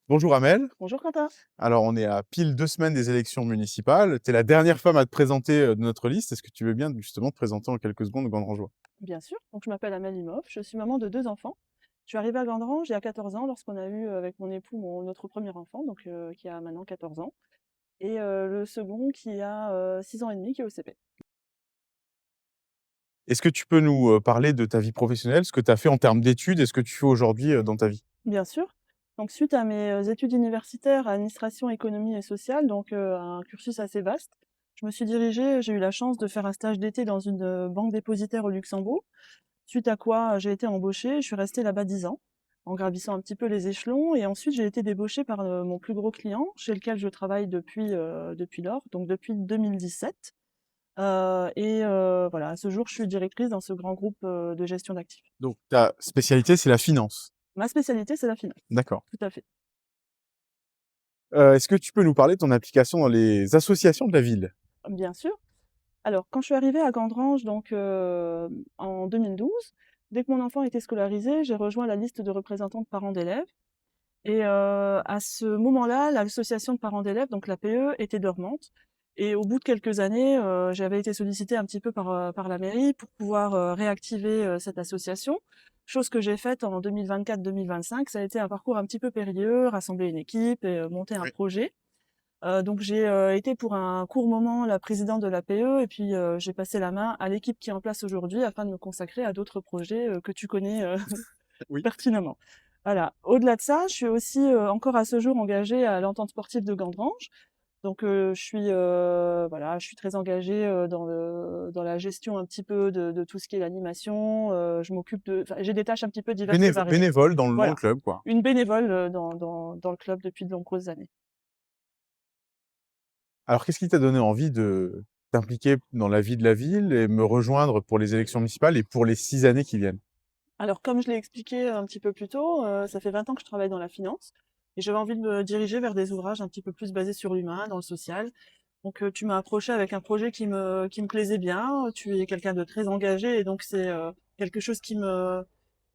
Bonjour Amel. Bonjour Quentin. Alors, on est à pile 2 semaines des élections municipales. Tu es la dernière femme à te présenter de notre liste. Est-ce que tu veux bien justement te présenter en quelques secondes au Gandrangeois? Bien sûr, donc je m'appelle Amélie Moff, je suis maman de 2 enfants. Je suis arrivée à Gandrange il y a 14 ans lorsqu'on a eu avec mon époux notre premier enfant, donc qui a maintenant 14 ans, et le second qui a 6 ans et demi, qui est au CP. Est-ce que tu peux nous parler de ta vie professionnelle, ce que tu as fait en termes d'études et ce que tu fais aujourd'hui dans ta vie? Bien sûr. Donc suite à mes études universitaires, administration, économie et sociale, donc un cursus assez vaste, je me suis dirigée, j'ai eu la chance de faire un stage d'été dans une banque dépositaire au Luxembourg. Suite à quoi, j'ai été embauchée, je suis restée là-bas 10 ans, en gravissant un petit peu les échelons, et ensuite j'ai été débauchée par, mon plus gros client, chez lequel je travaille depuis lors, donc depuis 2017. Voilà, à ce jour, je suis directrice dans ce grand groupe, de gestion d'actifs. Donc, ta spécialité, c'est la finance. Ma spécialité, c'est la finance, D'accord. tout à fait. Est-ce que tu peux nous parler de ton application dans les associations de la ville? Bien sûr. Alors, quand je suis arrivée à Gandrange, donc en 2012, dès que mon enfant était scolarisé, j'ai rejoint la liste de représentants de parents d'élèves. Et à ce moment-là, l'association de parents d'élèves, donc l'APE, était dormante. Et au bout de quelques années, j'avais été sollicitée un petit peu par la mairie pour pouvoir réactiver cette association. Chose que j'ai faite en 2024-2025. Ça a été un parcours un petit peu périlleux, rassembler une équipe et monter un Oui. projet. Donc j'ai été pour un court moment la présidente de l'APE, et puis j'ai passé la main à l'équipe qui est en place aujourd'hui afin de me consacrer à d'autres projets que tu connais Oui. pertinemment. Voilà. Au-delà de ça, je suis aussi, encore à ce jour engagée à l'entente sportive de Gandrange. Donc, voilà, je suis très engagée, dans la gestion un petit peu de tout ce qui est l'animation, je m'occupe enfin, j'ai des tâches un petit peu diverses et variées. Bénévole dans le Voilà, club, quoi. une bénévole, dans le club depuis de nombreuses années. Alors, qu'est-ce qui t'a donné envie de t'impliquer dans la vie de la ville et me rejoindre pour les élections municipales et pour les 6 années qui viennent? Alors comme je l'ai expliqué un petit peu plus tôt, ça fait 20 ans que je travaille dans la finance, et j'avais envie de me diriger vers des ouvrages un petit peu plus basés sur l'humain, dans le social. Donc tu m'as approché avec un projet qui me plaisait bien. Tu es quelqu'un de très engagé, et donc c'est quelque chose qui me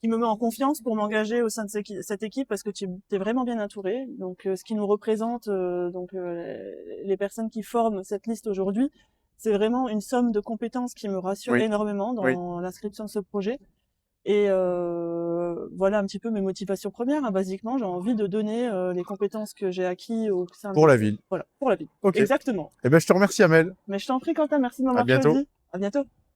met en confiance pour m'engager au sein de cette équipe, parce que tu es vraiment bien entouré. Donc ce qui nous représente, les personnes qui forment cette liste aujourd'hui, c'est vraiment une somme de compétences qui me rassure Oui, énormément oui. dans l'inscription de ce projet. Et voilà un petit peu mes motivations premières, hein. Basiquement, j'ai envie de donner les compétences que j'ai acquis au sein Pour de la ville. voilà, pour la vie. OK. Exactement. Eh ben, je te remercie Amel. Mais je t'en prie Quentin, merci de À m'avoir bientôt. choisi. À bientôt.